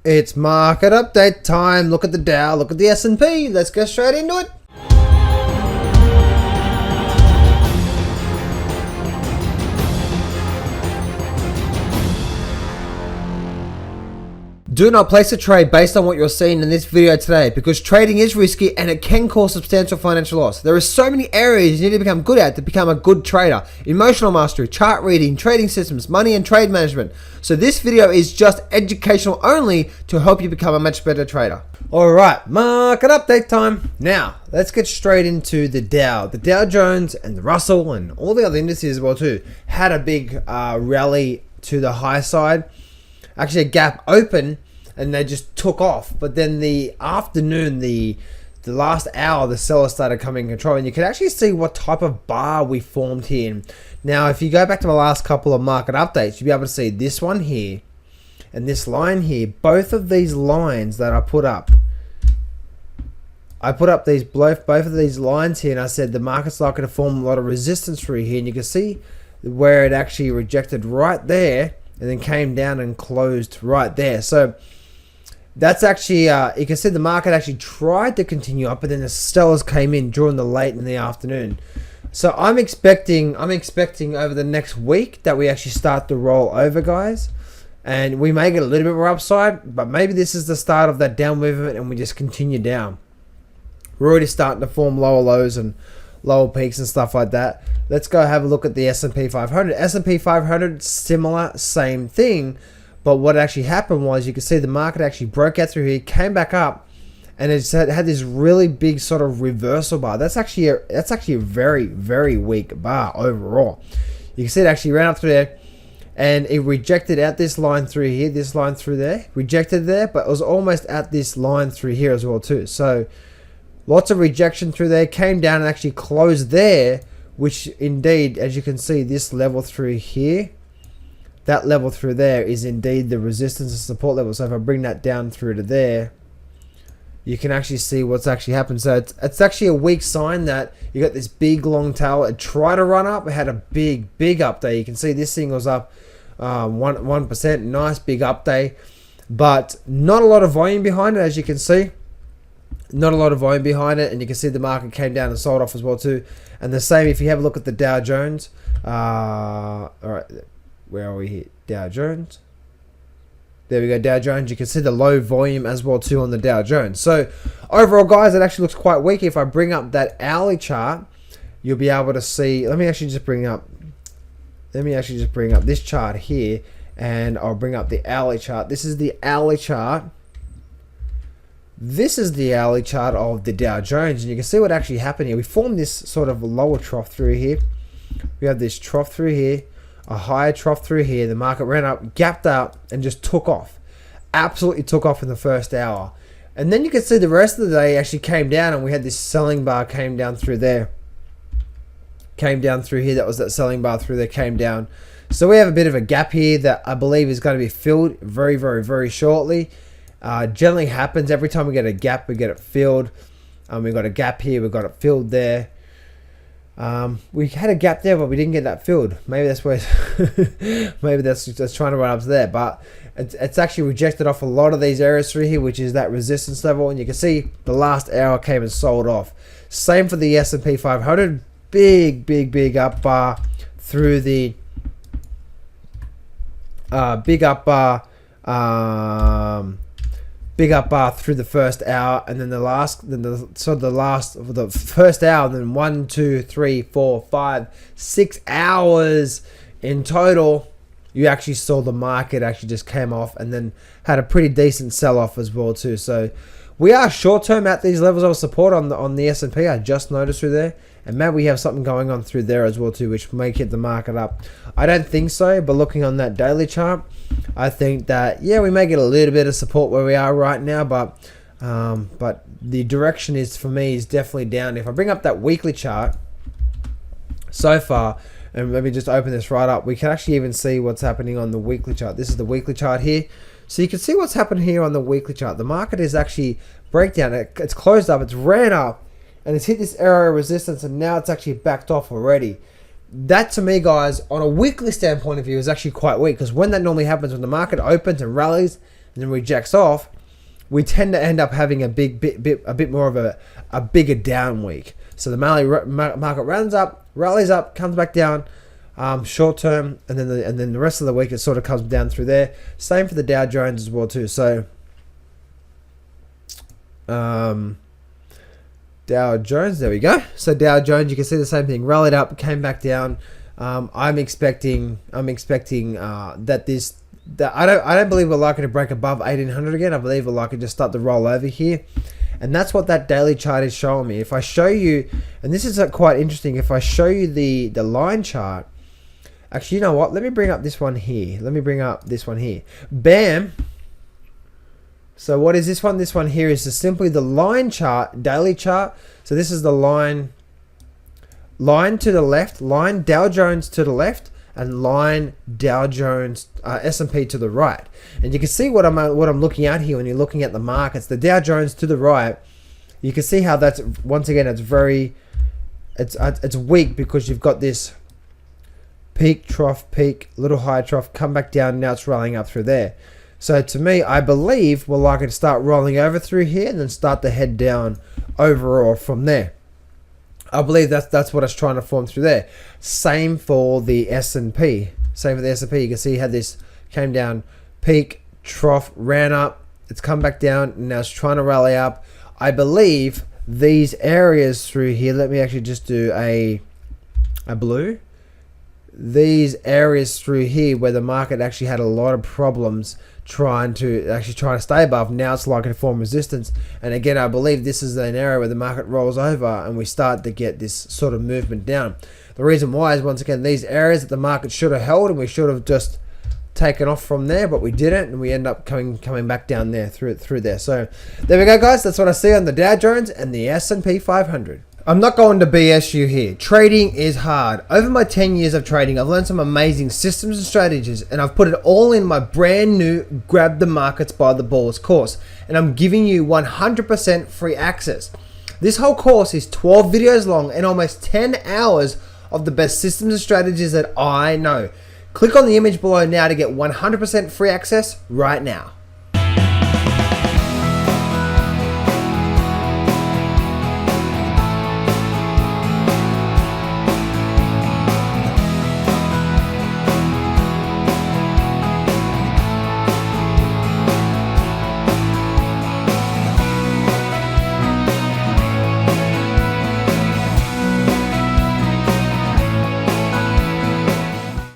It's market update time. Look at the Dow, look at the S&P. Let's get straight into it. Do not place a trade based on what you're seeing in this video today, because trading is risky and it can cause substantial financial loss. There are so many areas you need to become good at to become a good trader. Emotional mastery, chart reading, trading systems, money and trade management. So this video is just educational only to help you become a much better trader. Alright, market update time. Now, let's get straight into the Dow. The Dow Jones and the Russell and all the other indices as well too had a big rally to the high side. Actually a gap open and they just took off, but then the afternoon, the last hour, the sellers started coming in control, and you can actually see what type of bar we formed here. Now if you go back to my last couple of market updates, you'll be able to see this one here and this line here. Both of these lines that I put up these both of these lines here, and I said the market's likely to form a lot of resistance through here, and you can see where it actually rejected right there and then came down and closed right there. So that's actually, you can see the market actually tried to continue up, but then the sellers came in during the late in the afternoon. So I'm expecting over the next week that we actually start to roll over, guys, and we may get a little bit more upside, but maybe this is the start of that down movement and we just continue down. We're already starting to form lower lows and lower peaks and stuff like that. Let's go have a look at the SP500. SP500, similar, same thing. But what actually happened was, you can see the market actually broke out through here, came back up, and it had this really big sort of reversal bar. That's actually a very, very weak bar overall. You can see it actually ran up through there, and it rejected out this line through here, this line through there, rejected there, but it was almost at this line through here as well too. So lots of rejection through there, came down and actually closed there, which indeed, as you can see, this level through here, that level through there is indeed the resistance and support level. So if I bring that down through to there, you can actually see what's actually happened. So it's actually a weak sign that you got this big long tail. It tried to run up. It had a big up day. You can see this thing was up 1%. Nice big up day, but not a lot of volume behind it, as you can see. Not a lot of volume behind it, and you can see the market came down and sold off as well too. And the same if you have a look at the Dow Jones. All right, where are we here? Dow Jones. There we go, Dow Jones. You can see the low volume as well too on the Dow Jones. So overall, guys, it actually looks quite weak. If I bring up that hourly chart, you'll be able to see. Let me actually just bring up this chart here, and I'll bring up the hourly chart. This is the hourly chart. This is the hourly chart of the Dow Jones, and you can see what actually happened here. We formed this sort of lower trough through here. We have this trough through here, a higher trough through here. The market ran up, gapped up, and just took off. Absolutely took off in the first hour. And then you can see the rest of the day actually came down, and we had this selling bar came down through there. Came down through here. That was that selling bar through there, came down. So we have a bit of a gap here that I believe is going to be filled very, very, very shortly. Generally happens every time we get a gap, we get it filled. We got a gap here, we got it filled there. We had a gap there, but we didn't get that filled. Maybe that's where maybe that's just trying to run up to there, but it's actually rejected off a lot of these areas through here, which is that resistance level, and you can see the last hour came and sold off. Same for the S&P 500. Big up bar through the big up bar through the first hour, and then the first hour, then 1, 2, 3, 4, 5, 6 hours in total, you actually saw the market actually just came off and then had a pretty decent sell-off as well too. So we are short-term at these levels of support on the S&P. I just noticed through there, and maybe we have something going on through there as well too, which may keep the market up. I don't think so, but looking on that daily chart, I think that, yeah, we may get a little bit of support where we are right now, but the direction is, for me, is definitely down. If I bring up that weekly chart so far, and maybe just open this right up, we can actually even see what's happening on the weekly chart. This is the weekly chart here. So you can see what's happened here on the weekly chart. The market is actually breakdown. It's closed up, it's ran up, and it's hit this area of resistance, and now it's actually backed off already. That, to me, guys, on a weekly standpoint of view, is actually quite weak, because when that normally happens, when the market opens and rallies, and rejects off, we tend to end up having a bit more of a bigger down week. So the market runs up, rallies up, comes back down, short term, and then the rest of the week it sort of comes down through there. Same for the Dow Jones as well too. So Dow Jones, there we go. So Dow Jones, you can see the same thing, rallied up, came back down. I'm expecting that I don't believe we're likely to break above 1800 again. I believe we're likely to just start to roll over here. And that's what that daily chart is showing me. If I show you, and this is quite interesting, if I show you the line chart, actually, you know what? Let me bring up this one here. Bam. So what is this one? This one here is just simply the line chart, daily chart. So this is the line to the left, line Dow Jones to the left, and line Dow Jones S&P to the right. And you can see what I'm looking at here when you're looking at the markets. The Dow Jones to the right, you can see how that's, once again, it's weak because you've got this peak, trough, peak, little high trough, come back down, now it's rolling up through there. So to me, I believe we're likely to start rolling over through here and then start to head down overall from there. I believe that's what it's trying to form through there. Same for the S&P. You can see how this came down, peak, trough, ran up, it's come back down, and now it's trying to rally up. I believe these areas through here, let me actually just do a blue. These areas through here where the market actually had a lot of problems trying to stay above, now it's likely to form resistance. And again, I believe this is an area where the market rolls over and we start to get this sort of movement down. The reason why is, once again, these areas that the market should have held and we should have just taken off from there, but we didn't, and we end up coming back down there through there. So there we go, guys. That's what I see on the Dow Jones and the S&P 500. I'm not going to BS you here. Trading is hard. Over my 10 years of trading, I've learned some amazing systems and strategies, and I've put it all in my brand new Grab the Markets by the Balls course, and I'm giving you 100% free access. This whole course is 12 videos long and almost 10 hours of the best systems and strategies that I know. Click on the image below now to get 100% free access right now.